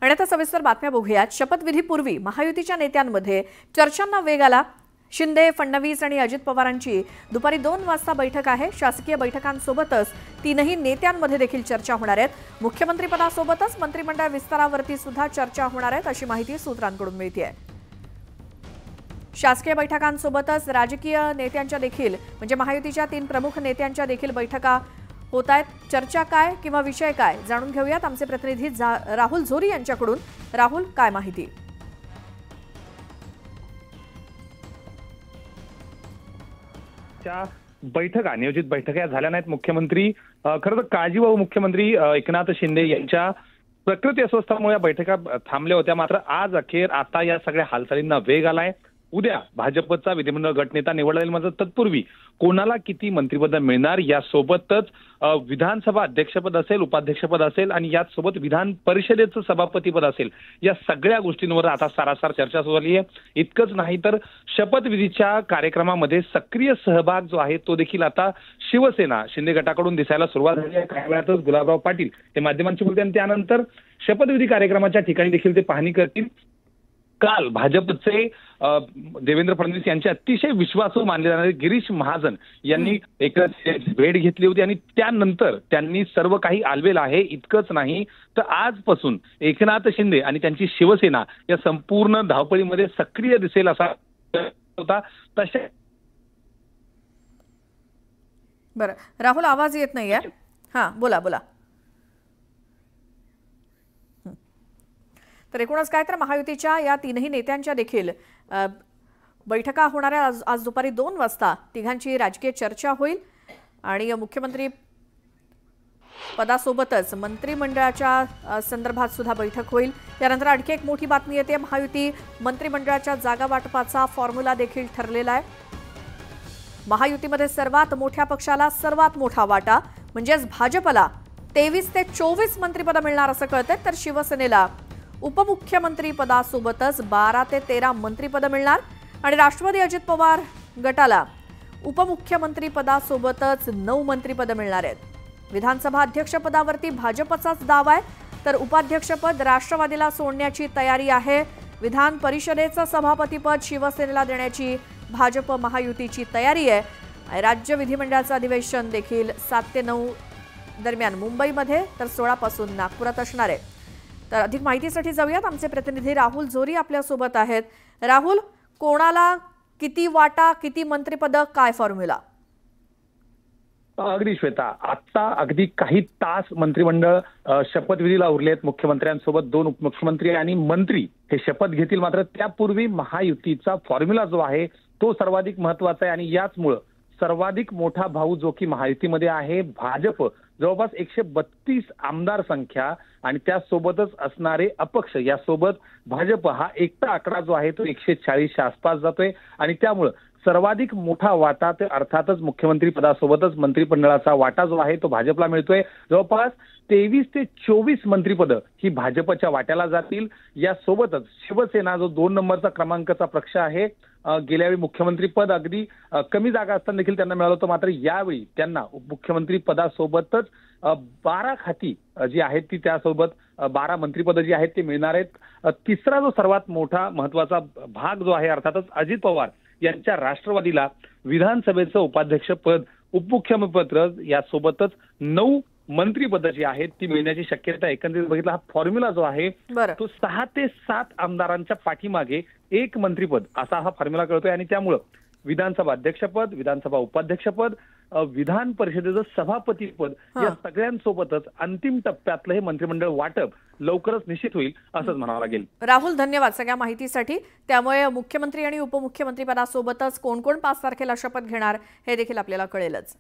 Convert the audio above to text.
आणि आता सविस्तर बातम्या बघूयात। शपथविधीपूर्वी महायुतीच्या नेत्यांमध्ये चर्चांना वेग आला। शिंदे, फडणवीस आणि अजित पवारांची दुपारी 2 वाजता बैठक आहे। शासकीय बैठकांसोबतच तीनही नेत्यांमध्ये देखील चर्चा होणार आहेत। मुख्यमंत्रीपदासोबतच मंत्रिमंडळ विस्तारावरती सुद्धा चर्चा होणार आहेत अशी माहिती सूत्रांकडून मिळते। शासकीय बैठकांसोबतच राजकीय नेत्यांच्या देखील म्हणजे महायुतीच्या 3 प्रमुख नेत्यांच्या देखील बैठका होत आहेत। चर्चा काय किंवा विषय काय जाणून घेऊयात आमचे प्रतिनिधी राहुल झोरी यांच्याकडून। राहुल, काय माहिती? बैठका नियोजित बैठका झाल्या नाहीत। मुख्यमंत्री खरं तर काळजीवाहू मुख्यमंत्री एकनाथ शिंदे यांच्या प्रकृती अस्वस्थतेमुळे या बैठका थांबल्या होत्या। मात्र आज अखेर आता या सगळ्या हालचालींना वेग आलाय। उद्या भाजपचा विधिमंडळ गटनेता निवडला जाईल। मात्र तत्पूर्वी कोणाला किती मंत्रिपद मिळणार यासोबतच विधानसभा अध्यक्षपद असेल, उपाध्यक्षपद असेल आणि यासोबत विधान परिषदेचं सभापतीपद असेल, या सगळ्या गोष्टींवर आता सारासार चर्चा सुरू झाली आहे। इतकंच नाही तर शपथविधीच्या कार्यक्रमामध्ये सक्रिय सहभाग जो आहे तो देखील आता शिवसेना शिंदे गटाकडून दिसायला सुरुवात झाली आहे। काही वेळातच गुलाबराव पाटील हे माध्यमांशी बोलते आणि त्यानंतर शपथविधी कार्यक्रमाच्या ठिकाणी देखील ते पाहणी करतील। काल भाजपचे देवेंद्र फडणवीस यांचे अतिशय विश्वासू मानले जाणारे गिरीश महाजन यांनी एक भेट घेतली होती आणि त्यानंतर त्यांनी सर्व काही आलबेल आहे। इतकंच नाही तर आजपासून एकनाथ शिंदे आणि त्यांची शिवसेना या संपूर्ण धावपळीमध्ये सक्रिय दिसेल असा होता। तसे बरं राहुल, आवाज येत नाहीये। हां, बोला बोला। तर एकूणच काय तर महायुतीच्या या तीनही नेत्यांच्या देखील बैठका होणार आहे। आज दुपारी 2 वाजता तिघांची राजकीय चर्चा होईल आणि मुख्यमंत्री पदासोबतच मंत्रिमंडळाच्या संदर्भात सुद्धा बैठक होईल। त्यानंतर आणखी एक मोठी बातमी येते। महायुती मंत्रिमंडळाच्या जागा वाटपाचा फॉर्म्युला देखील ठरलेला आहे। महायुतीमध्ये सर्वात मोठ्या पक्षाला सर्वात मोठा वाटा म्हणजेच भाजपला 23 ते 24 मंत्रिपद मिळणार असं कळतंय। तर शिवसेनेला उपमुख्यमंत्री पदासोबतच 12 ते 13 मंत्रिपद मिळणार आणि राष्ट्रवादी अजित पवार गटाला उपमुख्यमंत्री पदासोबतच 9 मंत्रिपद मिळणार आहेत। विधानसभा अध्यक्षपदावरती भाजपचाच दावा आहे तर उपाध्यक्षपद राष्ट्रवादीला सोडण्याची तयारी आहे। विधान परिषदेचं सभापतीपद शिवसेनेला देण्याची भाजप महायुतीची तयारी आहे। राज्य विधिमंडळाचं अधिवेशन देखील 7 ते 9 दरम्यान मुंबईमध्ये तर 16 पासून नागपुरात असणार आहे। तर अधिक माहितीसाठी जाऊयात, आमचे प्रतिनिधी राहुल झोरी आपल्या सोबत आहेत। राहुल, कोणाला किती वाटा, किती मंत्रिपद, काय फॉर्म्युला? अगदी श्वेता, आता अगदी काही तास मंत्रिमंडळ शपथविधीला उरले आहेत। मुख्यमंत्र्यांसोबत 2 उपमुख्यमंत्री आणि मंत्री हे शपथ घेतील। मात्र त्यापूर्वी महायुतीचा फॉर्म्युला जो आहे तो सर्वाधिक महत्वाचा आहे आणि याचमुळे सर्वाधिक मोठा भाऊ जो की महायुतीमध्ये आहे भाजप, जवळपास 132 आमदार संख्या आणि त्यासोबतच असणारे अपक्ष, यासोबत भाजप हा एकटा आकडा जो आहे तो 140च्या आसपास जातोय आणि त्यामुळे सर्वाधिक मोठा वाटा ते अर्थातच मुख्यमंत्री पदासोबतच मंत्रिमंडळाचा वाटा जो आहे तो भाजपला मिळतोय। जवळपास 23 ते 24 मंत्रिपद ही भाजपच्या वाट्याला जातील। यासोबतच शिवसेना जो 2 नंबरचा क्रमांकाचा पक्ष आहे, गेल्यावेळी मुख्यमंत्री पद अगदी कमी जागा असताना देखील त्यांना मिळालं होतं। मात्र यावेळी त्यांना उपमुख्यमंत्री पदासोबतच 12 खाती जी आहेत ती त्यासोबत 12 मंत्रिपद जी आहेत ते मिळणार आहेत। तिसरा जो सर्वात मोठा महत्वाचा भाग जो आहे अर्थातच अजित पवार यांच्या राष्ट्रवादीला विधानसभेचं उपाध्यक्षपद, उपमुख्यमंत्रीपद यासोबतच 9 मंत्रिपद जी आहेत ती मिळण्याची शक्यता। एकंदरीत बघितला हा फॉर्म्युला जो आहे तो 6 ते 7 आमदारांच्या पाठीमागे 1 मंत्रिपद असा हा फॉर्म्युला कळतोय आणि त्यामुळे विधानसभा अध्यक्षपद, विधानसभा उपाध्यक्षपद, विधान परिषदेचं सभापतीपद या सगळ्यांसोबतच अंतिम टप्प्यातलं हे मंत्रिमंडळ वाटप लवकरच निश्चित होईल असंच म्हणावं लागेल। राहुल, धन्यवाद सगळ्या माहितीसाठी। त्यामुळे मुख्यमंत्री आणि उपमुख्यमंत्री पदासोबतच कोण कोण 5 तारखेला शपथ घेणार हे देखील आपल्याला कळेलच।